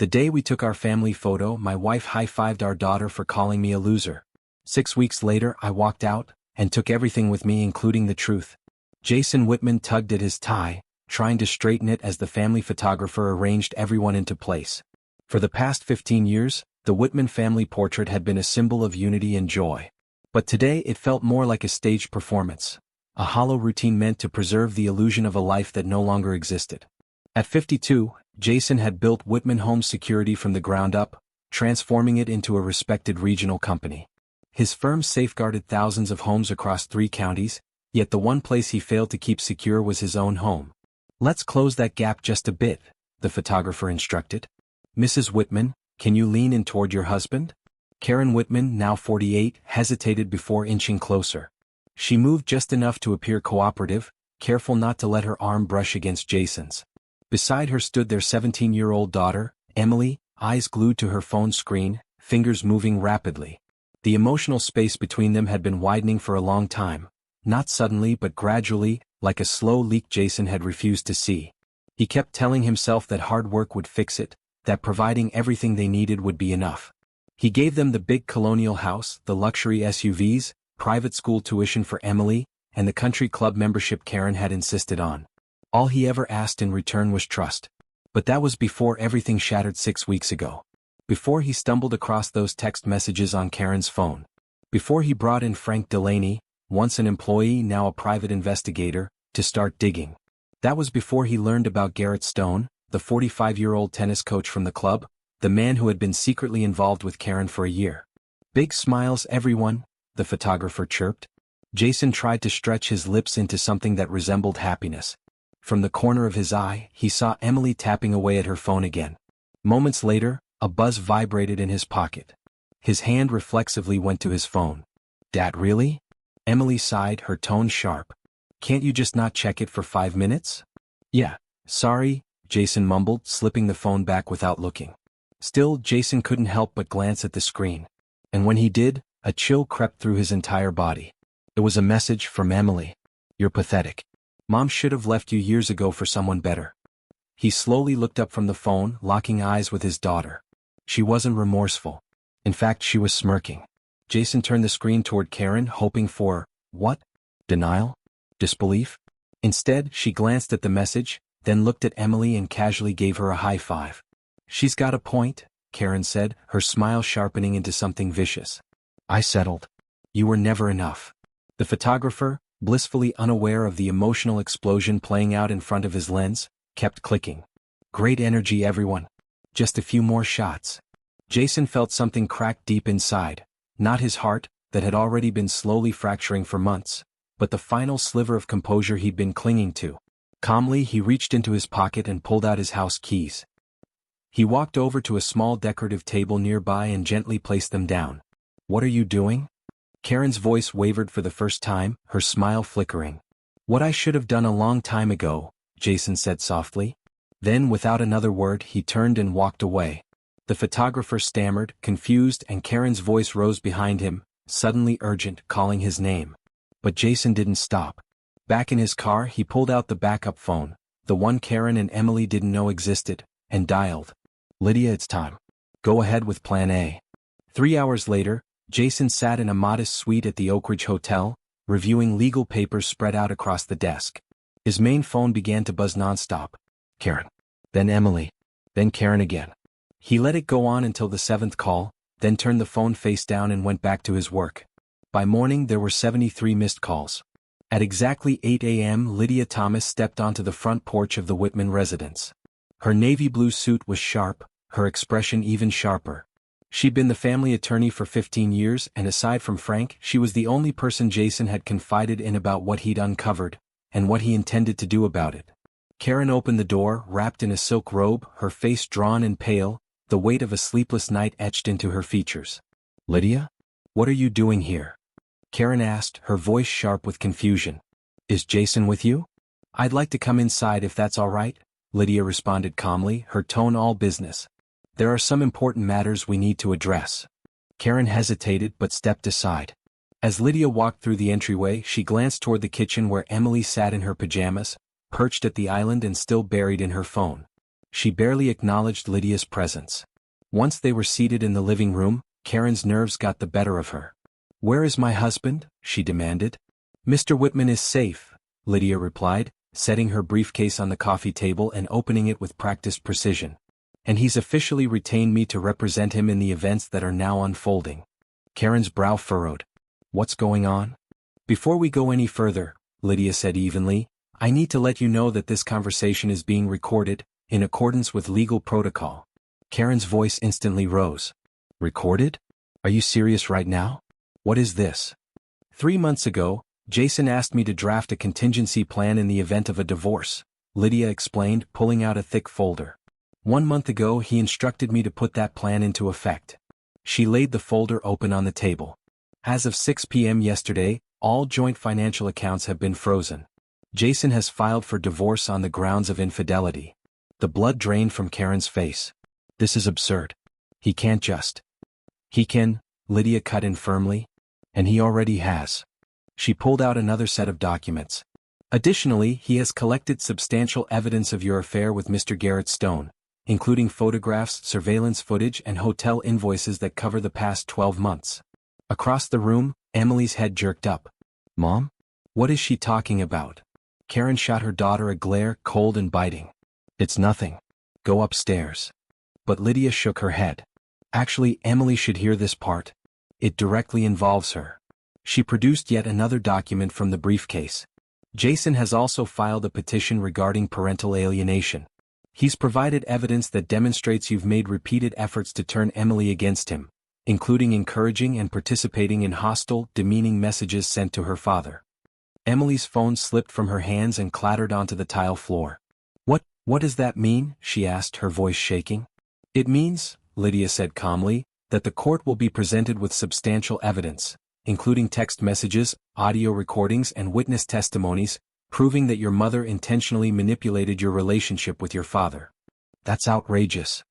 The day we took our family photo, my wife high-fived our daughter for calling me a loser. 6 weeks later, I walked out and took everything with me, including the truth. Jason Whitman tugged at his tie, trying to straighten it as the family photographer arranged everyone into place. For the past 15 years, the Whitman family portrait had been a symbol of unity and joy. But today it felt more like a staged performance, a hollow routine meant to preserve the illusion of a life that no longer existed. At 52, Jason had built Whitman Home Security from the ground up, transforming it into a respected regional company. His firm safeguarded thousands of homes across 3 counties, yet the one place he failed to keep secure was his own home. "Let's close that gap just a bit," the photographer instructed. "Mrs. Whitman, can you lean in toward your husband?" Karen Whitman, now 48, hesitated before inching closer. She moved just enough to appear cooperative, careful not to let her arm brush against Jason's. Beside her stood their 17-year-old daughter, Emily, eyes glued to her phone screen, fingers moving rapidly. The emotional space between them had been widening for a long time, not suddenly but gradually, like a slow leak Jason had refused to see. He kept telling himself that hard work would fix it, that providing everything they needed would be enough. He gave them the big colonial house, the luxury SUVs, private school tuition for Emily, and the country club membership Karen had insisted on. All he ever asked in return was trust. But that was before everything shattered 6 weeks ago. Before he stumbled across those text messages on Karen's phone. Before he brought in Frank Delaney, once an employee now a private investigator, to start digging. That was before he learned about Garrett Stone, the 45-year-old tennis coach from the club, the man who had been secretly involved with Karen for a year. "Big smiles, everyone," the photographer chirped. Jason tried to stretch his lips into something that resembled happiness. From the corner of his eye, he saw Emily tapping away at her phone again. Moments later, a buzz vibrated in his pocket. His hand reflexively went to his phone. "Dad, really?" Emily sighed, her tone sharp. "Can't you just not check it for 5 minutes?" "Yeah, sorry," Jason mumbled, slipping the phone back without looking. Still, Jason couldn't help but glance at the screen. And when he did, a chill crept through his entire body. It was a message from Emily. "You're pathetic. Mom should have left you years ago for someone better." He slowly looked up from the phone, locking eyes with his daughter. She wasn't remorseful. In fact, she was smirking. Jason turned the screen toward Karen, hoping for, what? Denial? Disbelief? Instead, she glanced at the message, then looked at Emily and casually gave her a high five. "She's got a point," Karen said, her smile sharpening into something vicious. "I settled. You were never enough." The photographer, blissfully unaware of the emotional explosion playing out in front of his lens, kept clicking. "Great energy, everyone. Just a few more shots." Jason felt something crack deep inside, not his heart, that had already been slowly fracturing for months, but the final sliver of composure he'd been clinging to. Calmly, he reached into his pocket and pulled out his house keys. He walked over to a small decorative table nearby and gently placed them down. "What are you doing?" Karen's voice wavered for the first time, her smile flickering. "What I should have done a long time ago," Jason said softly. Then, without another word, he turned and walked away. The photographer stammered, confused, and Karen's voice rose behind him, suddenly urgent, calling his name. But Jason didn't stop. Back in his car, he pulled out the backup phone, the one Karen and Emily didn't know existed, and dialed. "Lydia, it's time. Go ahead with Plan A." 3 hours later, Jason sat in a modest suite at the Oak Ridge Hotel, reviewing legal papers spread out across the desk. His main phone began to buzz nonstop. Karen. Then Emily. Then Karen again. He let it go on until the 7th call, then turned the phone face down and went back to his work. By morning there were 73 missed calls. At exactly 8 a.m. Lydia Thomas stepped onto the front porch of the Whitman residence. Her navy blue suit was sharp, her expression even sharper. She'd been the family attorney for 15 years, and aside from Frank, she was the only person Jason had confided in about what he'd uncovered, and what he intended to do about it. Karen opened the door, wrapped in a silk robe, her face drawn and pale, the weight of a sleepless night etched into her features. "Lydia? What are you doing here?" Karen asked, her voice sharp with confusion. "Is Jason with you?" "I'd like to come inside if that's all right," Lydia responded calmly, her tone all business. "There are some important matters we need to address." Karen hesitated but stepped aside. As Lydia walked through the entryway, she glanced toward the kitchen where Emily sat in her pajamas, perched at the island and still buried in her phone. She barely acknowledged Lydia's presence. Once they were seated in the living room, Karen's nerves got the better of her. "Where is my husband?" she demanded. "Mr. Whitman is safe," Lydia replied, setting her briefcase on the coffee table and opening it with practiced precision. "And he's officially retained me to represent him in the events that are now unfolding." Karen's brow furrowed. "What's going on?" "Before we go any further," Lydia said evenly, "I need to let you know that this conversation is being recorded, in accordance with legal protocol." Karen's voice instantly rose. "Recorded? Are you serious right now? What is this?" "3 months ago, Jason asked me to draft a contingency plan in the event of a divorce," Lydia explained, pulling out a thick folder. "1 month ago he instructed me to put that plan into effect." She laid the folder open on the table. "As of 6 p.m. yesterday, all joint financial accounts have been frozen. Jason has filed for divorce on the grounds of infidelity." The blood drained from Karen's face. "This is absurd. He can't just." "He can," Lydia cut in firmly. "And he already has." She pulled out another set of documents. "Additionally, he has collected substantial evidence of your affair with Mr. Garrett Stone, including photographs, surveillance footage, and hotel invoices that cover the past 12 months. Across the room, Emily's head jerked up. "Mom? What is she talking about?" Karen shot her daughter a glare, cold and biting. "It's nothing. Go upstairs." But Lydia shook her head. "Actually, Emily should hear this part. It directly involves her." She produced yet another document from the briefcase. "Jason has also filed a petition regarding parental alienation. He's provided evidence that demonstrates you've made repeated efforts to turn Emily against him, including encouraging and participating in hostile, demeaning messages sent to her father." Emily's phone slipped from her hands and clattered onto the tile floor. What does that mean?" she asked, her voice shaking. "It means," Lydia said calmly, "that the court will be presented with substantial evidence, including text messages, audio recordings and witness testimonies, proving that your mother intentionally manipulated your relationship with your father." "That's outrageous."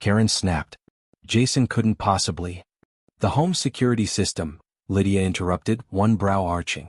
Karen snapped. "Jason couldn't possibly." "The home security system," Lydia interrupted, one brow arching.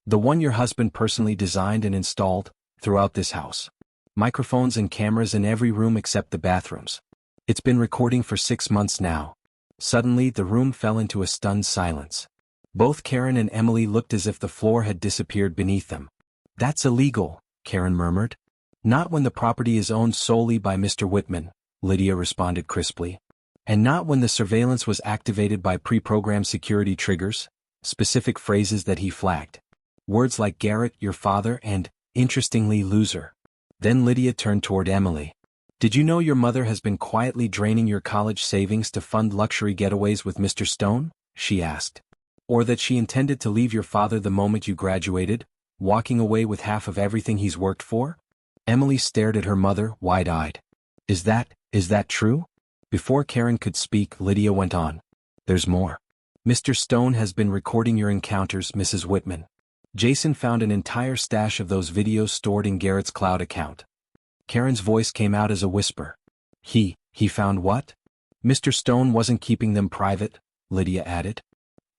"The one your husband personally designed and installed, throughout this house. Microphones and cameras in every room except the bathrooms. It's been recording for 6 months now." Suddenly the room fell into a stunned silence. Both Karen and Emily looked as if the floor had disappeared beneath them. "That's illegal," Karen murmured. "Not when the property is owned solely by Mr. Whitman," Lydia responded crisply. "And not when the surveillance was activated by pre-programmed security triggers, specific phrases that he flagged. Words like Garrett, your father, and, interestingly, loser." Then Lydia turned toward Emily. "Did you know your mother has been quietly draining your college savings to fund luxury getaways with Mr. Stone?" she asked. "Or that she intended to leave your father the moment you graduated, walking away with half of everything he's worked for?" Emily stared at her mother, wide-eyed. Is that true?" Before Karen could speak, Lydia went on. "There's more. Mr. Stone has been recording your encounters, Mrs. Whitman. Jason found an entire stash of those videos stored in Garrett's cloud account." Karen's voice came out as a whisper. He found what?" "Mr. Stone wasn't keeping them private," Lydia added.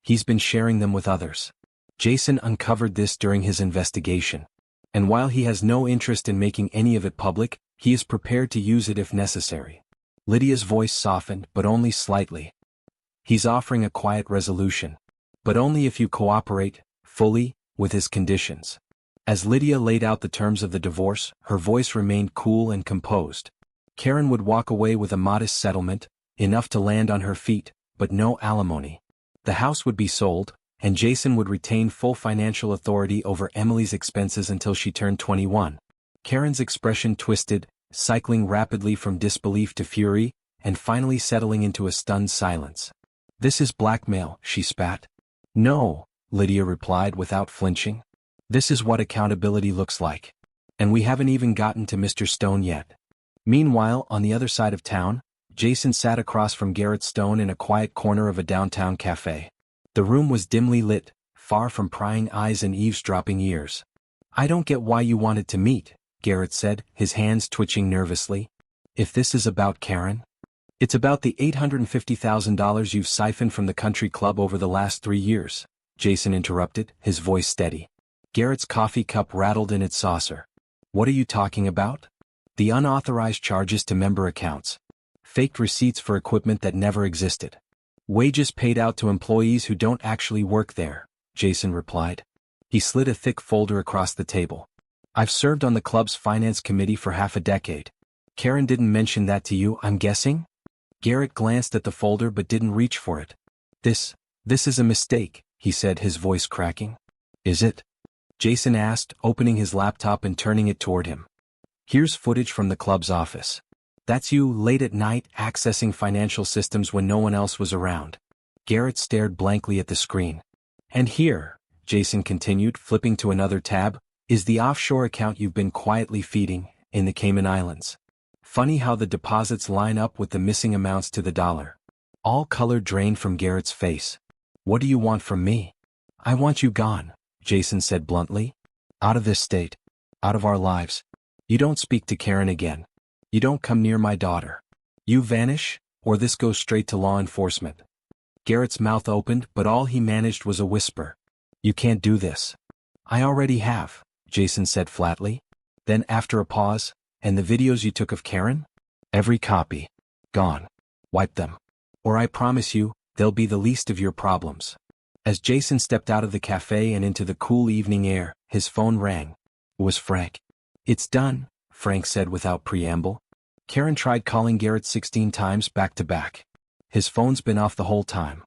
"He's been sharing them with others. Jason uncovered this during his investigation. And while he has no interest in making any of it public, he is prepared to use it if necessary." Lydia's voice softened, but only slightly. "He's offering a quiet resolution. But only if you cooperate, fully, with his conditions." As Lydia laid out the terms of the divorce, her voice remained cool and composed. Karen would walk away with a modest settlement, enough to land on her feet, but no alimony. The house would be sold, and Jason would retain full financial authority over Emily's expenses until she turned 21. Karen's expression twisted, cycling rapidly from disbelief to fury, and finally settling into a stunned silence. "This is blackmail," she spat. "No," Lydia replied without flinching. "This is what accountability looks like. And we haven't even gotten to Mr. Stone yet." Meanwhile, on the other side of town, Jason sat across from Garrett Stone in a quiet corner of a downtown cafe. The room was dimly lit, far from prying eyes and eavesdropping ears. "I don't get why you wanted to meet," Garrett said, his hands twitching nervously. "If this is about Karen?" "It's about the $850,000 you've siphoned from the country club over the last 3 years," Jason interrupted, his voice steady. Garrett's coffee cup rattled in its saucer. "What are you talking about?" The unauthorized charges to member accounts. Faked receipts for equipment that never existed. Wages paid out to employees who don't actually work there, Jason replied. He slid a thick folder across the table. I've served on the club's finance committee for half a decade. Karen didn't mention that to you, I'm guessing? Garrett glanced at the folder but didn't reach for it. This is a mistake, he said, his voice cracking. Is it? Jason asked, opening his laptop and turning it toward him. Here's footage from the club's office. That's you late at night accessing financial systems when no one else was around. Garrett stared blankly at the screen. And here, Jason continued, flipping to another tab, is the offshore account you've been quietly feeding, in the Cayman Islands. Funny how the deposits line up with the missing amounts to the dollar. All color drained from Garrett's face. What do you want from me? I want you gone, Jason said bluntly. Out of this state. Out of our lives. You don't speak to Karen again. You don't come near my daughter. You vanish, or this goes straight to law enforcement. Garrett's mouth opened, but all he managed was a whisper. You can't do this. I already have, Jason said flatly. Then after a pause, and the videos you took of Karen? Every copy. Gone. Wipe them. Or I promise you, they'll be the least of your problems. As Jason stepped out of the cafe and into the cool evening air, his phone rang. It was Frank. It's done, Frank said without preamble. Karen tried calling Garrett 16 times back to back. His phone's been off the whole time.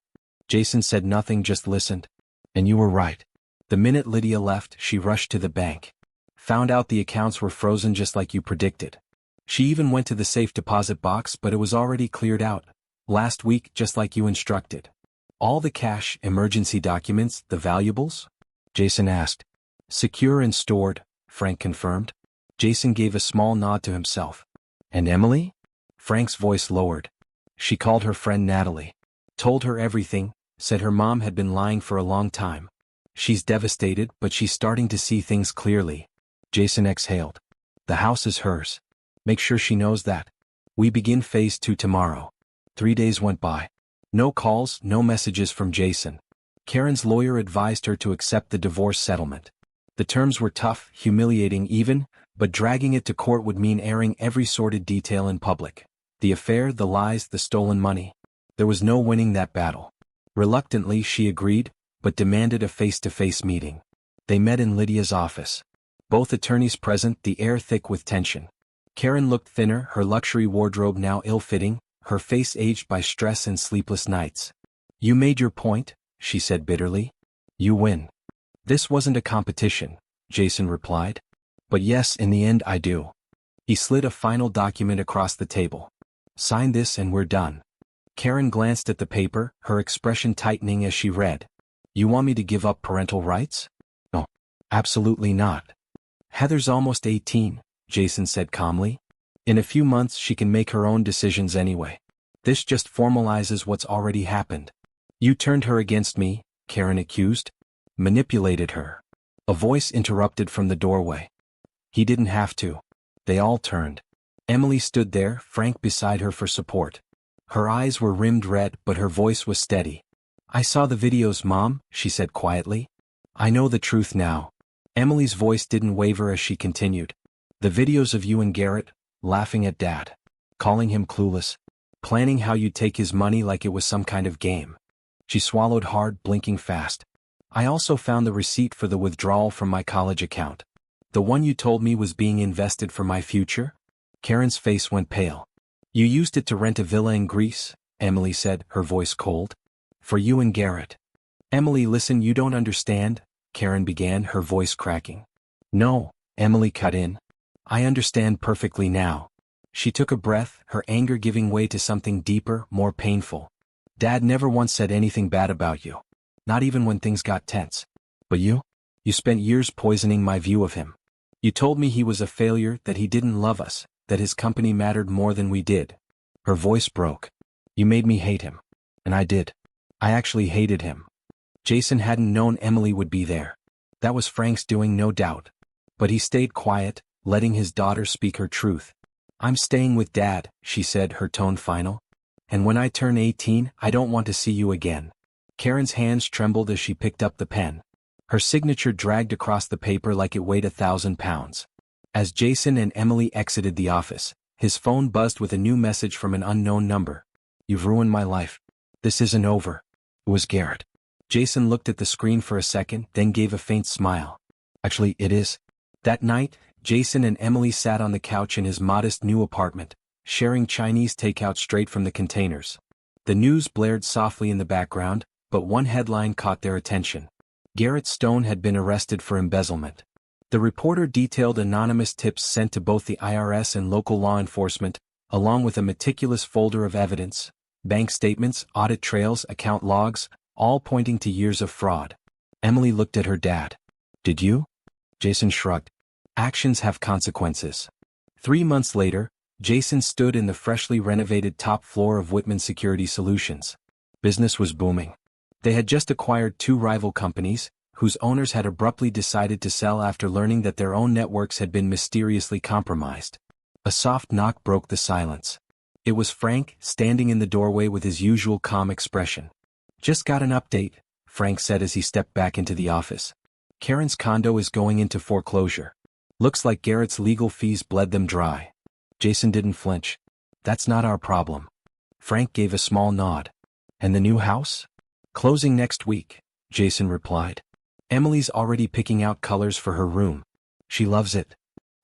Jason said nothing, just listened. And you were right. The minute Lydia left, she rushed to the bank. Found out the accounts were frozen just like you predicted. She even went to the safe deposit box, but it was already cleared out. Last week, just like you instructed. All the cash, emergency documents, the valuables? Jason asked. Secure and stored, Frank confirmed. Jason gave a small nod to himself. And Emily? Frank's voice lowered. She called her friend Natalie. Told her everything, said her mom had been lying for a long time. She's devastated, but she's starting to see things clearly. Jason exhaled. The house is hers. Make sure she knows that. We begin phase 2 tomorrow. 3 days went by. No calls, no messages from Jason. Karen's lawyer advised her to accept the divorce settlement. The terms were tough, humiliating even, but dragging it to court would mean airing every sordid detail in public. The affair, the lies, the stolen money. There was no winning that battle. Reluctantly, she agreed, but demanded a face-to-face meeting. They met in Lydia's office. Both attorneys present, the air thick with tension. Karen looked thinner, her luxury wardrobe now ill-fitting, her face aged by stress and sleepless nights. You made your point, she said bitterly. You win. This wasn't a competition, Jason replied. But yes, in the end I do. He slid a final document across the table. Sign this and we're done. Karen glanced at the paper, her expression tightening as she read. You want me to give up parental rights? No. Absolutely not. Heather's almost 18, Jason said calmly. In a few months she can make her own decisions anyway. This just formalizes what's already happened. You turned her against me, Karen accused. Manipulated her. A voice interrupted from the doorway. He didn't have to. They all turned. Emily stood there, Frank beside her for support. Her eyes were rimmed red, but her voice was steady. I saw the videos, Mom, she said quietly. I know the truth now. Emily's voice didn't waver as she continued. The videos of you and Garrett, laughing at Dad. Calling him clueless. Planning how you'd take his money like it was some kind of game. She swallowed hard, blinking fast. I also found the receipt for the withdrawal from my college account. The one you told me was being invested for my future? Karen's face went pale. You used it to rent a villa in Greece, Emily said, her voice cold. For you and Garrett. Emily, listen, you don't understand, Karen began, her voice cracking. No, Emily cut in. I understand perfectly now. She took a breath, her anger giving way to something deeper, more painful. Dad never once said anything bad about you. Not even when things got tense. But you? You spent years poisoning my view of him. You told me he was a failure, that he didn't love us, that his company mattered more than we did. Her voice broke. You made me hate him. And I did. I actually hated him. Jason hadn't known Emily would be there. That was Frank's doing, no doubt. But he stayed quiet, letting his daughter speak her truth. I'm staying with Dad, she said, her tone final. And when I turn 18, I don't want to see you again. Karen's hands trembled as she picked up the pen. Her signature dragged across the paper like it weighed 1,000 pounds. As Jason and Emily exited the office, his phone buzzed with a new message from an unknown number. "You've ruined my life. This isn't over." It was Garrett. Jason looked at the screen for a second, then gave a faint smile. "Actually, it is." That night, Jason and Emily sat on the couch in his modest new apartment, sharing Chinese takeout straight from the containers. The news blared softly in the background, but one headline caught their attention. Garrett Stone had been arrested for embezzlement. The reporter detailed anonymous tips sent to both the IRS and local law enforcement, along with a meticulous folder of evidence, bank statements, audit trails, account logs, all pointing to years of fraud. Emily looked at her dad. "Did you?" Jason shrugged. "Actions have consequences." 3 months later, Jason stood in the freshly renovated top floor of Whitman Security Solutions. Business was booming. They had just acquired 2 rival companies, whose owners had abruptly decided to sell after learning that their own networks had been mysteriously compromised. A soft knock broke the silence. It was Frank, standing in the doorway with his usual calm expression. "Just got an update," Frank said as he stepped back into the office. "Karen's condo is going into foreclosure. Looks like Garrett's legal fees bled them dry." Jason didn't flinch. "That's not our problem." Frank gave a small nod. "And the new house?" "Closing next week," Jason replied. "Emily's already picking out colors for her room. She loves it."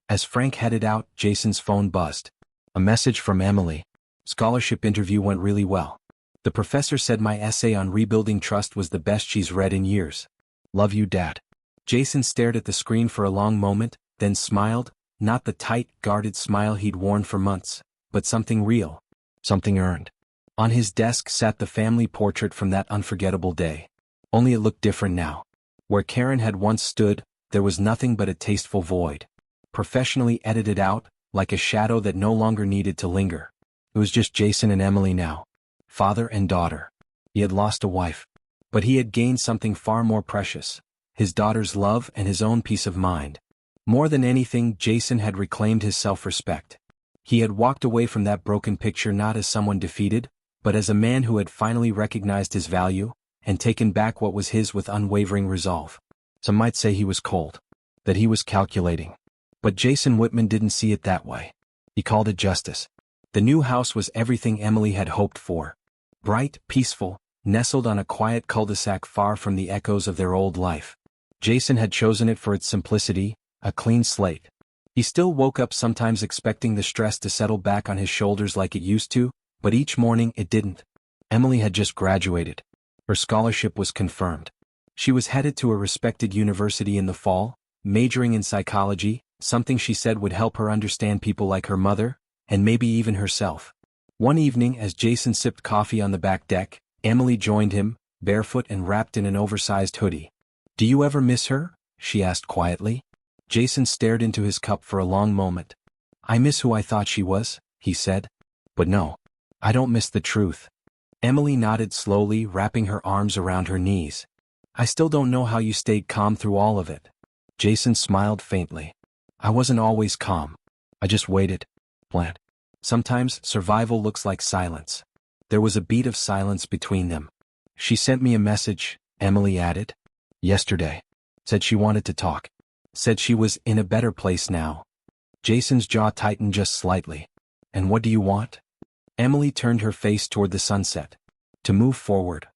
As Frank headed out, Jason's phone buzzed. A message from Emily. "Scholarship interview went really well. The professor said my essay on rebuilding trust was the best she's read in years. Love you, Dad." Jason stared at the screen for a long moment, then smiled, not the tight, guarded smile he'd worn for months, but something real. Something earned. On his desk sat the family portrait from that unforgettable day. Only it looked different now. Where Karen had once stood, there was nothing but a tasteful void. Professionally edited out, like a shadow that no longer needed to linger. It was just Jason and Emily now. Father and daughter. He had lost a wife. But he had gained something far more precious. His daughter's love and his own peace of mind. More than anything, Jason had reclaimed his self-respect. He had walked away from that broken picture not as someone defeated, but as a man who had finally recognized his value, and taken back what was his with unwavering resolve. Some might say he was cold. That he was calculating. But Jason Whitman didn't see it that way. He called it justice. The new house was everything Emily had hoped for. Bright, peaceful, nestled on a quiet cul-de-sac far from the echoes of their old life. Jason had chosen it for its simplicity, a clean slate. He still woke up sometimes expecting the stress to settle back on his shoulders like it used to, but each morning it didn't. Emily had just graduated. Her scholarship was confirmed. She was headed to a respected university in the fall, majoring in psychology, something she said would help her understand people like her mother, and maybe even herself. One evening as Jason sipped coffee on the back deck, Emily joined him, barefoot and wrapped in an oversized hoodie. "Do you ever miss her?" she asked quietly. Jason stared into his cup for a long moment. "I miss who I thought she was," he said. "But no, I don't miss the truth." Emily nodded slowly, wrapping her arms around her knees. "I still don't know how you stayed calm through all of it." Jason smiled faintly. "I wasn't always calm. I just waited. Planned. Sometimes survival looks like silence." There was a beat of silence between them. "She sent me a message," Emily added. "Yesterday. Said she wanted to talk. Said she was in a better place now." Jason's jaw tightened just slightly. "And what do you want?" Emily turned her face toward the sunset. "To move forward."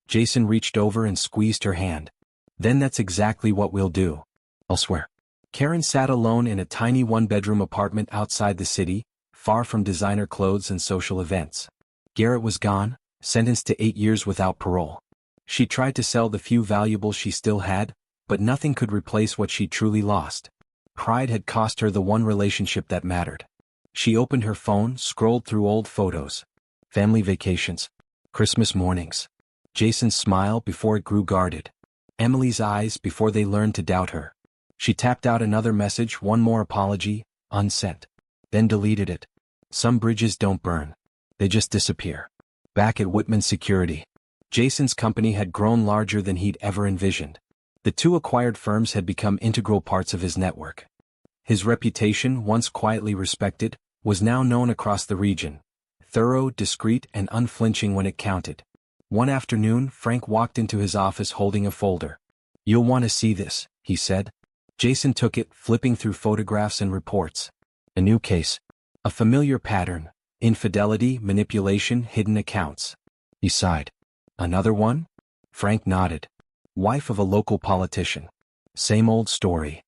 Jason reached over and squeezed her hand. "Then that's exactly what we'll do. I'll swear." Karen sat alone in a tiny one-bedroom apartment outside the city, far from designer clothes and social events. Garrett was gone, sentenced to 8 years without parole. She tried to sell the few valuables she still had, but nothing could replace what she truly lost. Pride had cost her the one relationship that mattered. She opened her phone, scrolled through old photos. Family vacations. Christmas mornings. Jason's smile before it grew guarded. Emily's eyes before they learned to doubt her. She tapped out another message, one more apology, unsent. Then deleted it. Some bridges don't burn. They just disappear. Back at Whitman Security. Jason's company had grown larger than he'd ever envisioned. The 2 acquired firms had become integral parts of his network. His reputation, once quietly respected, was now known across the region. Thorough, discreet, and unflinching when it counted. One afternoon, Frank walked into his office holding a folder. "You'll want to see this," he said. Jason took it, flipping through photographs and reports. A new case. A familiar pattern. Infidelity, manipulation, hidden accounts. He sighed. Another one? Frank nodded. Wife of a local politician. Same old story.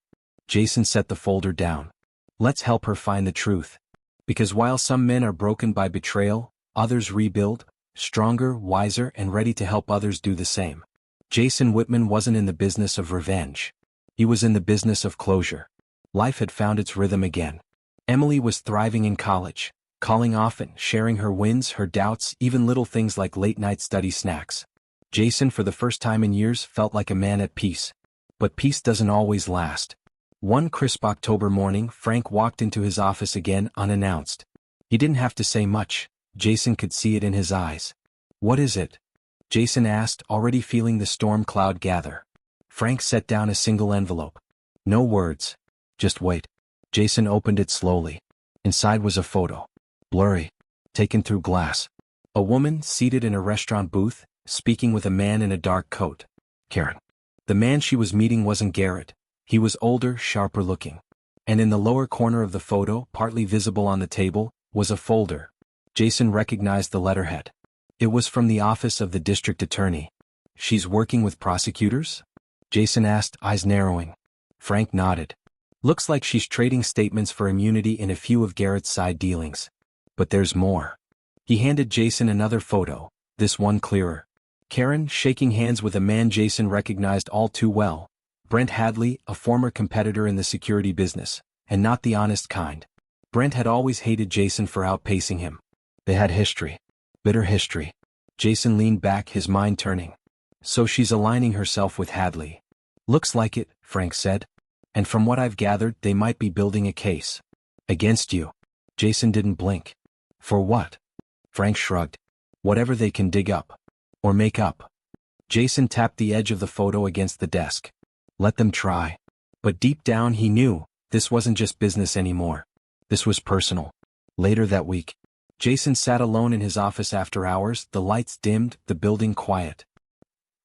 Jason set the folder down. Let's help her find the truth. Because while some men are broken by betrayal, others rebuild, stronger, wiser, and ready to help others do the same. Jason Whitman wasn't in the business of revenge. He was in the business of closure. Life had found its rhythm again. Emily was thriving in college, calling often, sharing her wins, her doubts, even little things like late-night study snacks. Jason, for the first time in years, felt like a man at peace. But peace doesn't always last. One crisp October morning, Frank walked into his office again, unannounced. He didn't have to say much. Jason could see it in his eyes. What is it? Jason asked, already feeling the storm cloud gather. Frank set down a single envelope. No words. Just wait. Jason opened it slowly. Inside was a photo. Blurry. Taken through glass. A woman seated in a restaurant booth, speaking with a man in a dark coat. Karen. The man she was meeting wasn't Garrett. He was older, sharper looking. And in the lower corner of the photo, partly visible on the table, was a folder. Jason recognized the letterhead. It was from the office of the district attorney. She's working with prosecutors? Jason asked, eyes narrowing. Frank nodded. Looks like she's trading statements for immunity in a few of Garrett's side dealings. But there's more. He handed Jason another photo, this one clearer. Karen, shaking hands with a man Jason recognized all too well. Brent Hadley, a former competitor in the security business, and not the honest kind. Brent had always hated Jason for outpacing him. They had history. Bitter history. Jason leaned back, his mind turning. So she's aligning herself with Hadley. Looks like it, Frank said. And from what I've gathered, they might be building a case. Against you. Jason didn't blink. For what? Frank shrugged. Whatever they can dig up. Or make up. Jason tapped the edge of the photo against the desk. Let them try. But deep down he knew, this wasn't just business anymore. This was personal. Later that week, Jason sat alone in his office after hours, the lights dimmed, the building quiet.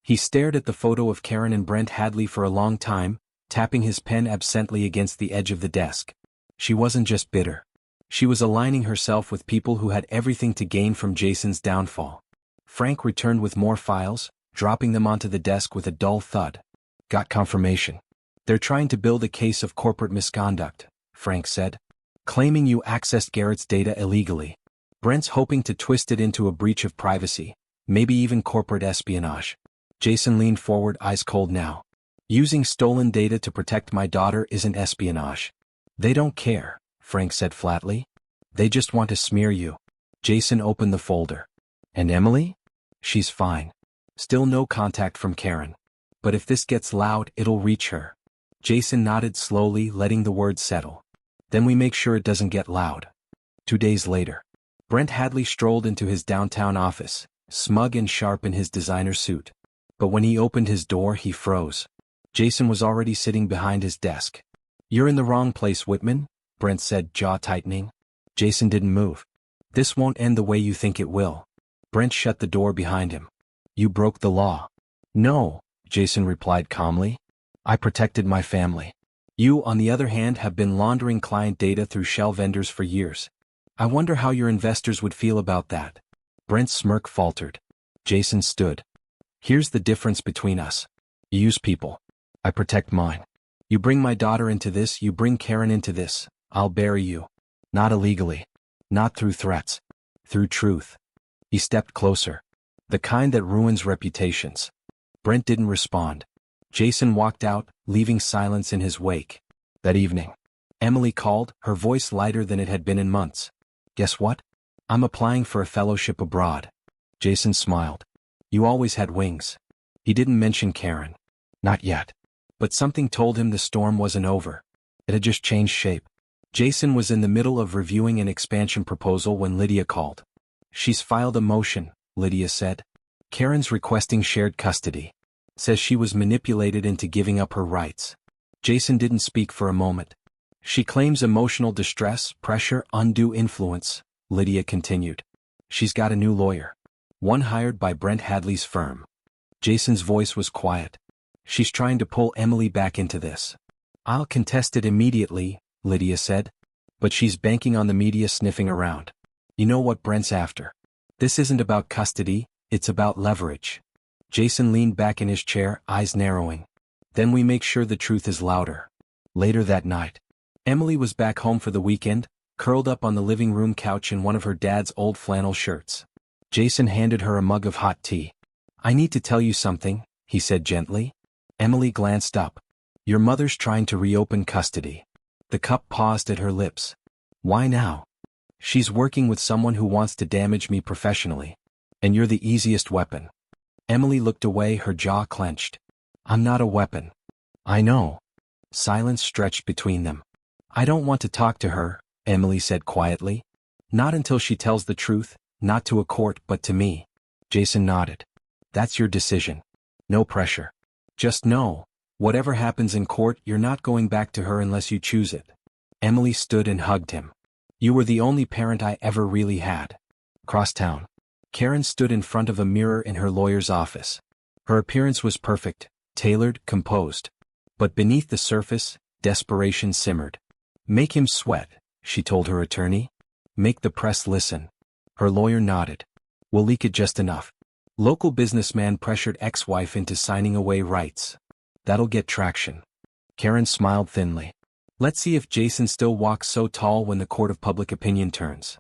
He stared at the photo of Karen and Brent Hadley for a long time, tapping his pen absently against the edge of the desk. She wasn't just bitter. She was aligning herself with people who had everything to gain from Jason's downfall. Frank returned with more files, dropping them onto the desk with a dull thud. Got confirmation. They're trying to build a case of corporate misconduct, Frank said. Claiming you accessed Garrett's data illegally. Brent's hoping to twist it into a breach of privacy, maybe even corporate espionage. Jason leaned forward, eyes cold now. Using stolen data to protect my daughter isn't espionage. They don't care, Frank said flatly. They just want to smear you. Jason opened the folder. And Emily? She's fine. Still no contact from Karen. But if this gets loud, it'll reach her. Jason nodded slowly, letting the words settle. Then we make sure it doesn't get loud. 2 days later, Brent Hadley strolled into his downtown office, smug and sharp in his designer suit. But when he opened his door, he froze. Jason was already sitting behind his desk. You're in the wrong place, Whitman, Brent said, jaw tightening. Jason didn't move. This won't end the way you think it will. Brent shut the door behind him. You broke the law. No, Jason replied calmly. I protected my family. You, on the other hand, have been laundering client data through shell vendors for years. I wonder how your investors would feel about that. Brent's smirk faltered. Jason stood. Here's the difference between us. You use people. I protect mine. You bring my daughter into this, you bring Karen into this. I'll bury you. Not illegally. Not through threats. Through truth. He stepped closer. The kind that ruins reputations. Brent didn't respond. Jason walked out, leaving silence in his wake. That evening, Emily called, her voice lighter than it had been in months. Guess what? I'm applying for a fellowship abroad. Jason smiled. You always had wings. He didn't mention Karen. Not yet. But something told him the storm wasn't over. It had just changed shape. Jason was in the middle of reviewing an expansion proposal when Lydia called. She's filed a motion, Lydia said. Karen's requesting shared custody. Says she was manipulated into giving up her rights. Jason didn't speak for a moment. She claims emotional distress, pressure, undue influence, Lydia continued. She's got a new lawyer. One hired by Brent Hadley's firm. Jason's voice was quiet. She's trying to pull Emily back into this. I'll contest it immediately, Lydia said. But she's banking on the media sniffing around. You know what Brent's after. This isn't about custody, it's about leverage. Jason leaned back in his chair, eyes narrowing. Then we make sure the truth is louder. Later that night, Emily was back home for the weekend, curled up on the living room couch in one of her dad's old flannel shirts. Jason handed her a mug of hot tea. I need to tell you something, he said gently. Emily glanced up. Your mother's trying to reopen custody. The cup paused at her lips. Why now? She's working with someone who wants to damage me professionally. And you're the easiest weapon. Emily looked away, her jaw clenched. I'm not a weapon. I know. Silence stretched between them. I don't want to talk to her, Emily said quietly. Not until she tells the truth, not to a court but to me. Jason nodded. That's your decision. No pressure. Just know, whatever happens in court, you're not going back to her unless you choose it. Emily stood and hugged him. You were the only parent I ever really had. Cross town. Karen stood in front of a mirror in her lawyer's office. Her appearance was perfect, tailored, composed. But beneath the surface, desperation simmered. Make him sweat, she told her attorney. Make the press listen. Her lawyer nodded. We'll leak it just enough. Local businessman pressured ex-wife into signing away rights. That'll get traction. Karen smiled thinly. Let's see if Jason still walks so tall when the court of public opinion turns.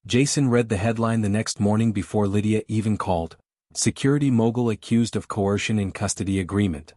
Jason read the headline the next morning before Lydia even called. Security mogul accused of coercion in custody agreement.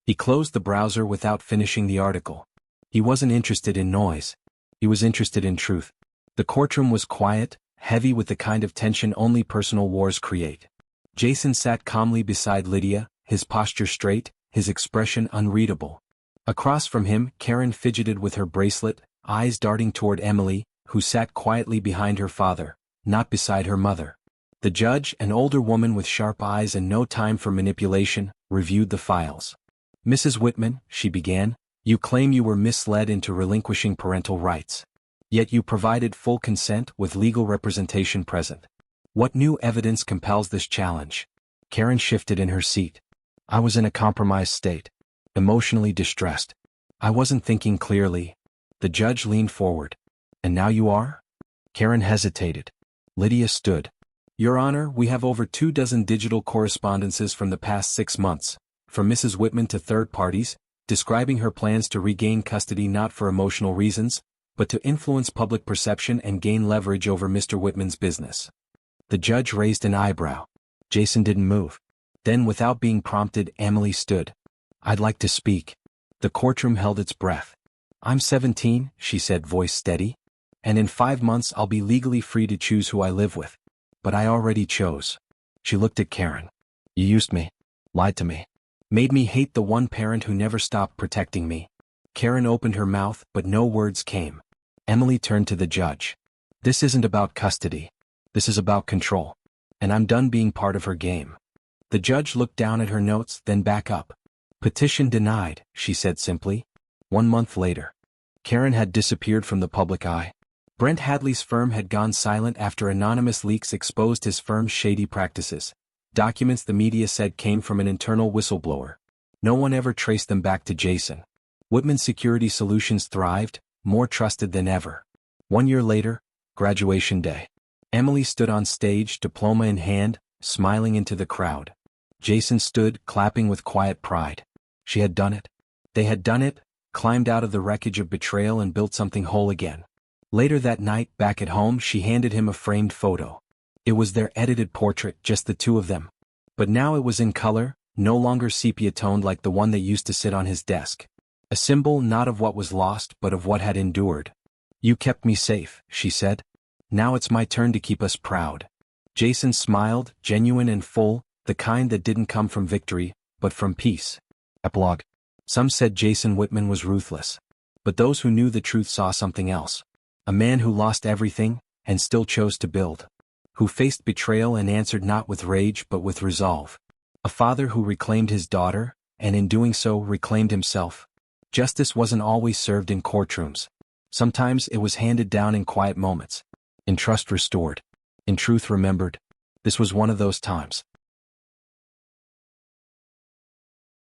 He closed the browser without finishing the article. He wasn't interested in noise. He was interested in truth. The courtroom was quiet, heavy with the kind of tension only personal wars create. Jason sat calmly beside Lydia, his posture straight, his expression unreadable. Across from him, Karen fidgeted with her bracelet, eyes darting toward Emily, who sat quietly behind her father, not beside her mother. The judge, an older woman with sharp eyes and no time for manipulation, reviewed the files. Mrs. Whitman, she began, you claim you were misled into relinquishing parental rights. Yet you provided full consent with legal representation present. What new evidence compels this challenge? Karen shifted in her seat. I was in a compromised state. Emotionally distressed. I wasn't thinking clearly. The judge leaned forward. And now you are? Karen hesitated. Lydia stood. Your Honor, we have over 24 digital correspondences from the past 6 months, from Mrs. Whitman to third parties, describing her plans to regain custody not for emotional reasons, but to influence public perception and gain leverage over Mr. Whitman's business. The judge raised an eyebrow. Jason didn't move. Then, without being prompted, Emily stood. I'd like to speak. The courtroom held its breath. I'm 17, she said, voice steady. And in 5 months I'll be legally free to choose who I live with. But I already chose. She looked at Karen. You used me. Lied to me. Made me hate the one parent who never stopped protecting me. Karen opened her mouth, but no words came. Emily turned to the judge. This isn't about custody. This is about control. And I'm done being part of her game. The judge looked down at her notes, then back up. Petition denied, she said simply. 1 month later. Karen had disappeared from the public eye. Brent Hadley's firm had gone silent after anonymous leaks exposed his firm's shady practices. Documents the media said came from an internal whistleblower. No one ever traced them back to Jason. Whitman Security Solutions thrived, more trusted than ever. 1 year later, graduation day. Emily stood on stage, diploma in hand, smiling into the crowd. Jason stood, clapping with quiet pride. She had done it. They had done it, climbed out of the wreckage of betrayal and built something whole again. Later that night, back at home, she handed him a framed photo. It was their edited portrait, just the two of them. But now it was in color, no longer sepia-toned like the one that used to sit on his desk. A symbol not of what was lost, but of what had endured. You kept me safe, she said. Now it's my turn to keep us proud. Jason smiled, genuine and full, the kind that didn't come from victory, but from peace. Epilogue. Some said Jason Whitman was ruthless. But those who knew the truth saw something else. A man who lost everything, and still chose to build. Who faced betrayal and answered not with rage but with resolve. A father who reclaimed his daughter, and in doing so reclaimed himself. Justice wasn't always served in courtrooms. Sometimes it was handed down in quiet moments. In trust restored. In truth remembered. This was one of those times.